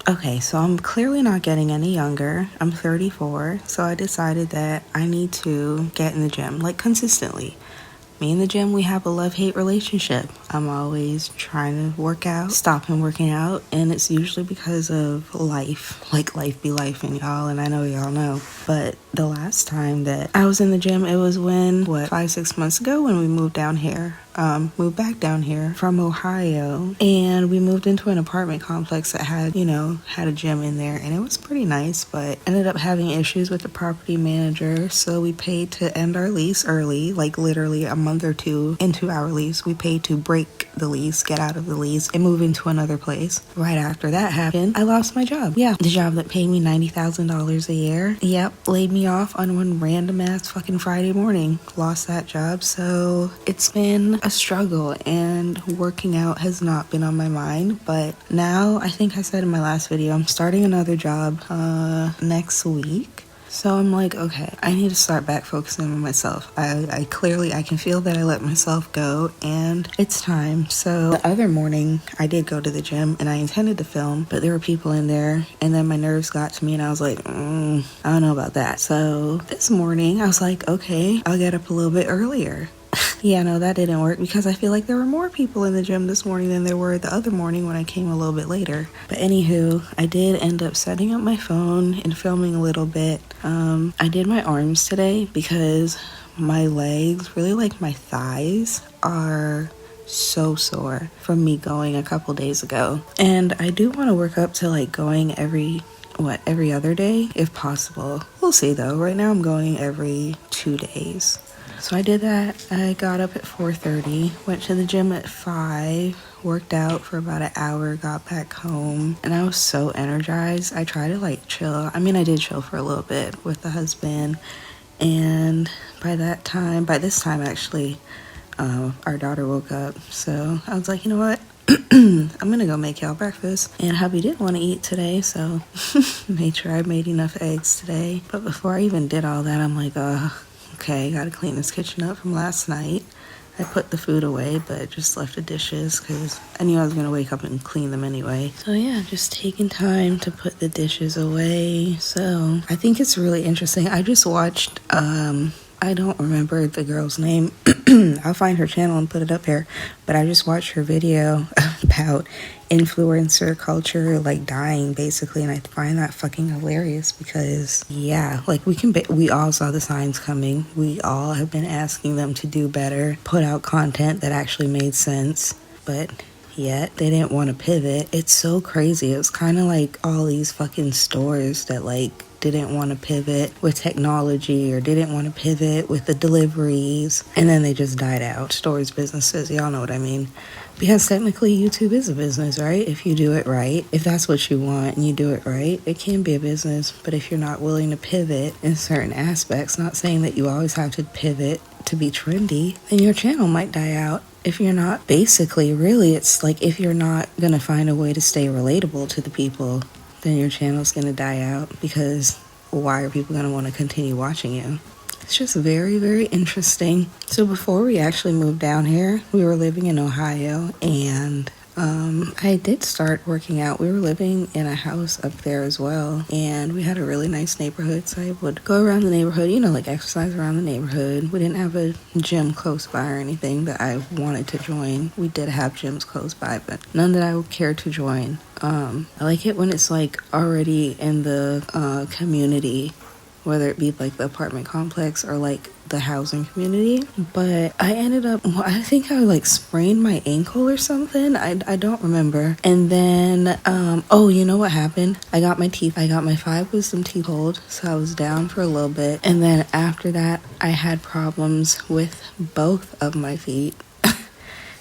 Okay, so I'm clearly not getting any younger. I'm 34, so I decided that I need to get in the gym, like consistently. Me and the gym, we have a love-hate relationship. I'm always trying to work out, stopping working out, and it's usually because of life. Like, life be life, and y'all, and I know y'all know. But the last time that I was in the gym, it was when, 5-6 months ago when we moved down here. Moved back down here from Ohio, and we moved into an apartment complex that had a gym in there, and it was pretty nice, but ended up having issues with the property manager, so we paid to end our lease early, like literally a month or two into our lease. We paid to break the lease, get out of the lease, and move into another place. Right after that happened, I lost my job. Yeah, the job that paid me $90,000 a year. Yep, laid me off on one random ass fucking Friday morning. Lost that job, so it's been a struggle, and working out has not been on my mind. But now, I think I said in my last video, I'm starting another job next week. So I'm like, okay, I need to start back focusing on myself. I can feel that I let myself go, and it's time. So the other morning, I did go to the gym, and I intended to film, but there were people in there, and then my nerves got to me, and I was like, I don't know about that. So this morning, I was like, okay, I'll get up a little bit earlier. Yeah, no, that didn't work because I feel like there were more people in the gym this morning than there were the other morning when I came a little bit later. But anywho, I did end up setting up my phone and filming a little bit. I did my arms today because my legs, really like my thighs, are so sore from me going a couple days ago. And I do want to work up to like going every other day if possible. We'll see though. Right now I'm going every 2 days. So I did that. I got up at 4:30, went to the gym at 5, worked out for about an hour, got back home, and I was so energized. I tried to like chill. I mean, I did chill for a little bit with the husband, and by this time actually, our daughter woke up. So I was like, you know what? I'm gonna go make y'all breakfast. And hubby didn't want to eat today, so made sure I made enough eggs today. But before I even did all that, I'm like, okay, gotta clean this kitchen up from last night. I put the food away, but just left the dishes because I knew I was gonna wake up and clean them anyway. So yeah, just taking time to put the dishes away. So I think it's really interesting. I just watched, I don't remember the girl's name. I'll find her channel and put it up here. But I just watched her video about influencer culture like dying basically, and I find that fucking hilarious because yeah, like we all saw the signs coming. We all have been asking them to do better, put out content that actually made sense, but yet they didn't want to pivot. It's so crazy. It was kind of like all these fucking stores that like didn't want to pivot with technology or didn't want to pivot with the deliveries, and then they just died out. Stores, businesses, y'all know what I mean. Because technically YouTube is a business, right? If you do it right, if that's what you want and you do it right, it can be a business. But if you're not willing to pivot in certain aspects, not saying that you always have to pivot to be trendy, then your channel might die out. If you're not, basically, really, it's like if you're not going to find a way to stay relatable to the people, then your channel's going to die out, because why are people going to want to continue watching you? It's just very, very interesting. So before we actually moved down here, we were living in Ohio, and I did start working out. We were living in a house up there as well, and we had a really nice neighborhood, so I would go around the neighborhood, like exercise around the neighborhood. We didn't have a gym close by or anything that I wanted to join. We did have gyms close by, but none that I would care to join. I like it when it's like already in the community, whether it be like the apartment complex or like the housing community. But I ended up, I think I like sprained my ankle or something. I don't remember. And then, you know what happened? I got my 5 wisdom teeth pulled, so I was down for a little bit. And then after that, I had problems with both of my feet.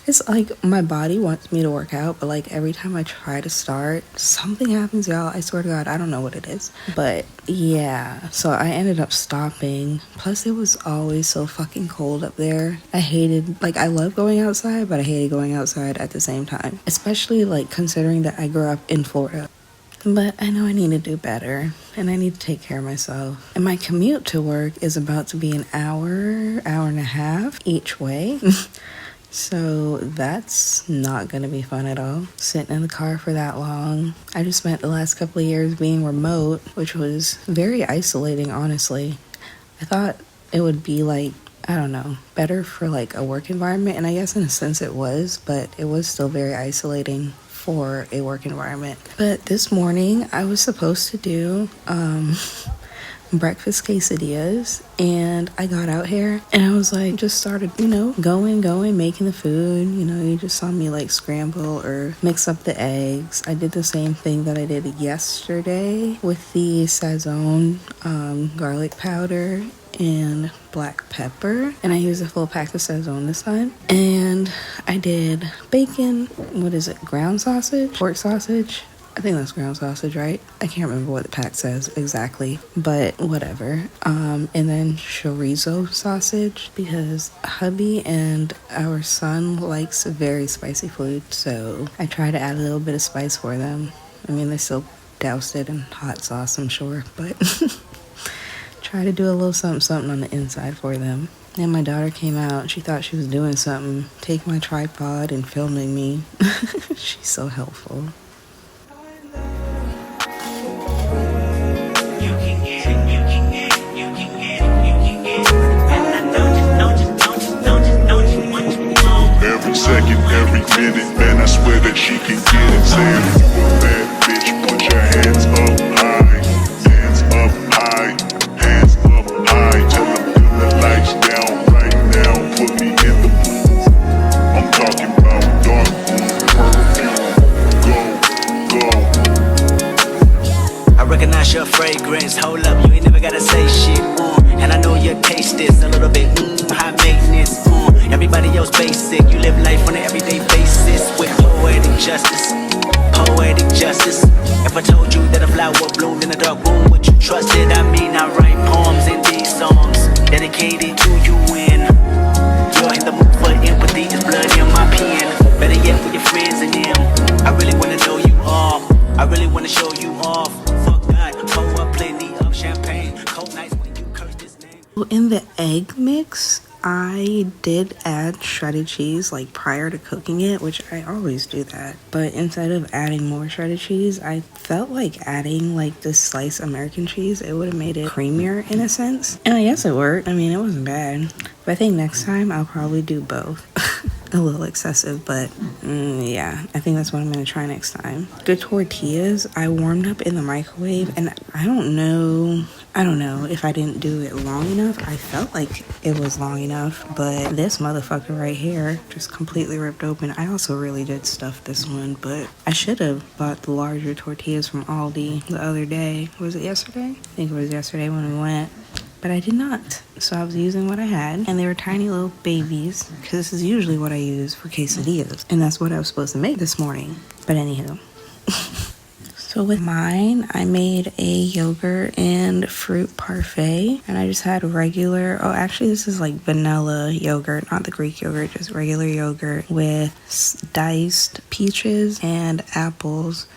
It's like my body wants me to work out, but like every time I try to start, something happens, y'all. I swear to God, I don't know what it is. But yeah, so I ended up stopping. Plus, it was always so fucking cold up there. I love going outside, but I hated going outside at the same time. Especially like considering that I grew up in Florida. But I know I need to do better, and I need to take care of myself. And my commute to work is about to be an hour and a half each way. So that's not going to be fun at all. Sitting in the car for that long. I just spent the last couple of years being remote, which was very isolating, honestly. I thought it would be like, I don't know, better for like a work environment. And I guess in a sense it was, but it was still very isolating for a work environment. But this morning I was supposed to do breakfast quesadillas, and I got out here and I was like, just started, going, making the food. You just saw me like scramble or mix up the eggs. I did the same thing that I did yesterday with the Sazon garlic powder and black pepper, and I used a full pack of Sazon this time. And I did bacon, ground sausage, pork sausage. I think that's ground sausage, right? I can't remember what the pack says exactly, but whatever. And then chorizo sausage, because hubby and our son likes very spicy food, so I try to add a little bit of spice for them. I mean, they still doused it in hot sauce, I'm sure, but try to do a little something on the inside for them. And my daughter came out. She thought she was doing something, taking my tripod and filming me. She's so helpful. Every second, every minute, man, I swear that she can get it. Saying if you a bad bitch, put your hands up high, hands up high, hands up high. Tell them dim the lights down right now, put me in the booth. I'm talking about dark perfume. Go. I recognize your fragrance. Hold up, you ain't never gotta say shit. And I know your taste is a little bit high maintenance. Everybody else basic. You live life on an everyday basis with poetic justice. Poetic justice. If I told you that a flower bloomed in a dark room, would you trust it? I mean, I write poems in these songs dedicated to you. When you're in the mood for empathy, there's blood in my pen. Better yet, with your friends and them. I really wanna know you all. I really wanna show you off. Fuck God, pour up plenty of champagne. Cold nights when you curse this name. In the egg mix, I did add shredded cheese like prior to cooking it, which I always do that. But instead of adding more shredded cheese, I felt like adding like this sliced American cheese. It would have made it creamier in a sense. And I guess it worked. I mean, it wasn't bad. But I think next time I'll probably do both. A little excessive, but yeah, I think that's what I'm going to try next time. The tortillas I warmed up in the microwave, and I don't know if I didn't do it long enough. I felt like it was long enough, but this motherfucker right here just completely ripped open. I also really did stuff this one, but I should have bought the larger tortillas from Aldi the other day. Was it yesterday? I think it was yesterday when we went. But I did not. So I was using what I had, and they were tiny little babies, because this is usually what I use for quesadillas, and that's what I was supposed to make this morning. But anywho. So with mine, I made a yogurt and fruit parfait, and I just had regular, actually this is like vanilla yogurt, not the Greek yogurt, just regular yogurt with diced peaches and apples,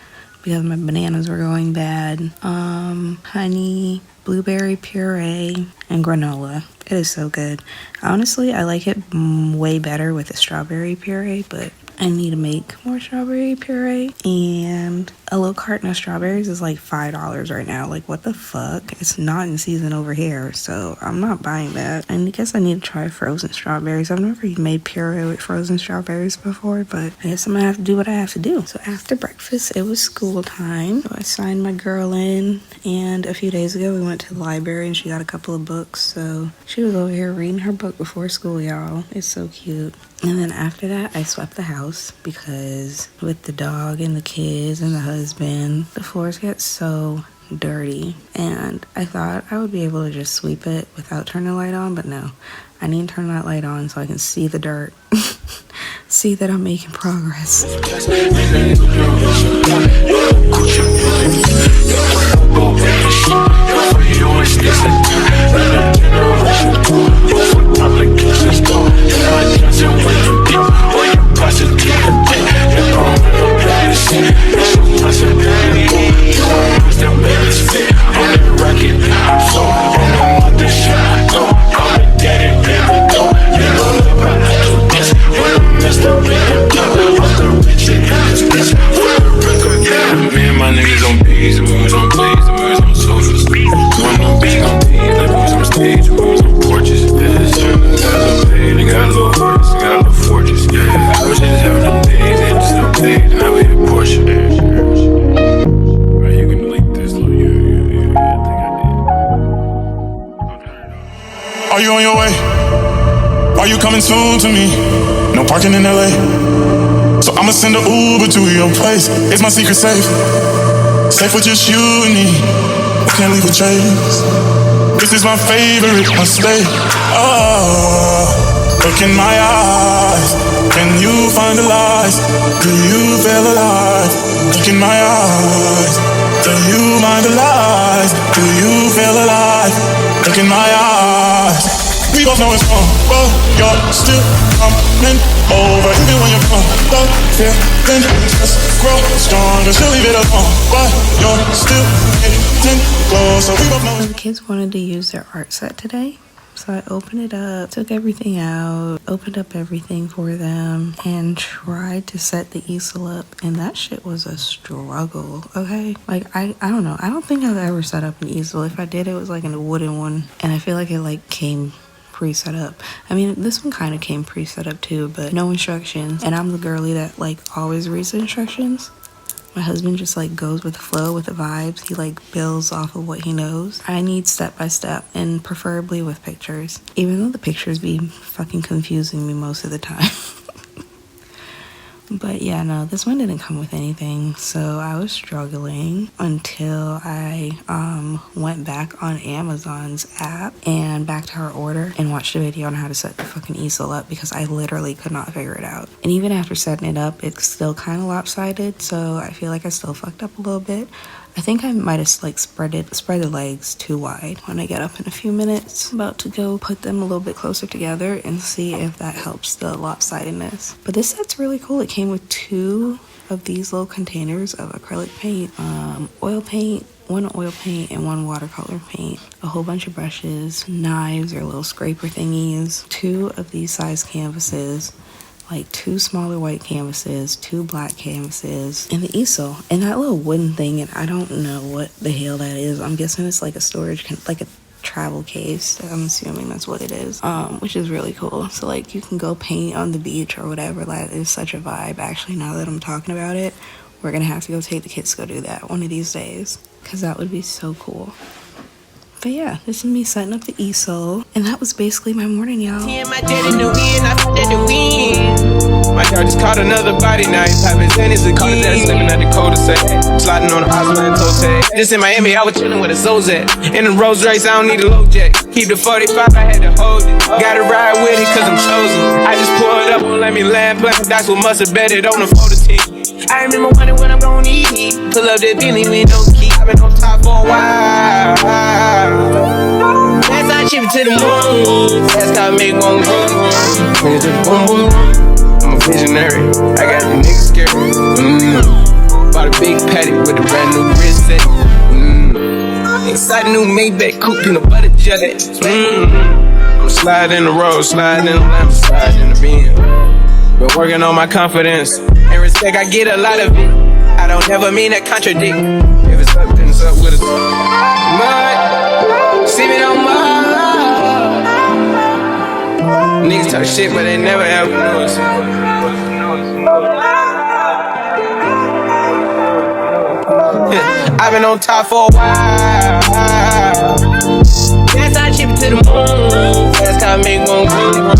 because my bananas were going bad, honey, blueberry puree, and granola. It is so good. Honestly, I like it way better with the strawberry puree, but I need to make more strawberry puree. And a little carton of strawberries is like $5 right now. Like, what the fuck? It's not in season over here, so I'm not buying that. And I guess I need to try frozen strawberries. I've never made puree with frozen strawberries before, but I guess I'm gonna have to do what I have to do. So after breakfast, it was school time. So I signed my girl in, and a few days ago we went to the library and she got a couple of books. So she was over here reading her book before school, y'all. It's so cute. And then after that, I swept the house because with the dog and the kids and the husband, the floors get so dirty. And I thought I would be able to just sweep it without turning the light on, but no. I need to turn that light on so I can see the dirt. See that I'm making progress. When you on your way? Are you coming soon to me? No parking in LA. So I'ma send an Uber to your place. It's my secret safe. Safe with just you and me. I can't leave a trace. This is my favorite, my stay. Oh, look in my eyes. Can you find the lies? Do you feel alive? Look in my eyes. Do you mind the lies? Do you feel alive? Look in my eyes. We both know it's wrong, but you're still coming over. Even when you're gone, the feeling just grow stronger. She'll leave it alone, but you're still getting closer. We both know. So the kids wanted to use their art set today. So I opened it up, took everything out, opened up everything for them, and tried to set the easel up. And that shit was a struggle, okay? Like, I don't know. I don't think I've ever set up an easel. If I did, it was like in a wooden one. And I feel like it like came pre-set up. I mean, this one kind of came pre-set up too, but no instructions. And I'm the girly that like always reads the instructions. My husband just like goes with the flow, with the vibes. He like builds off of what he knows. I need step by step, and preferably with pictures, even though the pictures be fucking confusing me most of the time. But yeah, no, this one didn't come with anything, so I was struggling until I went back on Amazon's app and backed our order and watched a video on how to set the fucking easel up, because I literally could not figure it out. And even after setting it up, it's still kind of lopsided, so I feel like I still fucked up a little bit. I think I might have like spread the legs too wide. When I get up in a few minutes, I'm about to go put them a little bit closer together and see if that helps the lopsidedness. But this set's really cool. It came with 2 of these little containers of acrylic paint, oil paint, 1 oil paint and 1 watercolor paint, a whole bunch of brushes, knives or little scraper thingies, 2 of these size canvases, like 2 smaller white canvases, 2 black canvases, and the easel, and that little wooden thing, and I don't know what the hell that is. I'm guessing it's like a storage, like a travel case. I'm assuming that's what it is, which is really cool. So like you can go paint on the beach or whatever. That is such a vibe. Actually, now that I'm talking about it, we're gonna have to go take the kids to go do that one of these days, because that would be so cool. But yeah, this is me setting up the easel, and that was basically my morning, y'all. My dog just caught another body, now he poppin' tennis again. Caught his ass slipping at the cul-de-sac, sliding on the Oslo and toe tag. Just in Miami, I was chillin' with a Zozak. In the Rolls Royce, I don't need a low jack. Keep the 45, I had to hold it. Gotta ride with it, cause I'm chosen. I just pulled up, won't let me land. Playing dice with mustard, bet it on the photo team. I remember wondering when I'm gon' eat. Pull up that Bentley with no key. I've been on top for a while. That's how I chip it to the moon. That's how I make one grow. Niggas just boom boom. I'm a visionary. I got the niggas scared. Bought a big patty with a brand new wrist set. Exciting new Maybach coupe in a butter jelly. I'm sliding in the road, sliding in the lamp, sliding in the beam. Been working on my confidence and respect. I get a lot of it. I don't ever mean to contradict. If it's up, then it's up with us. Mud, see me on mud. Niggas talk shit, but they never ever know us. I've been on top for a while. That's how I chip it to the moon. That's how I make one grow.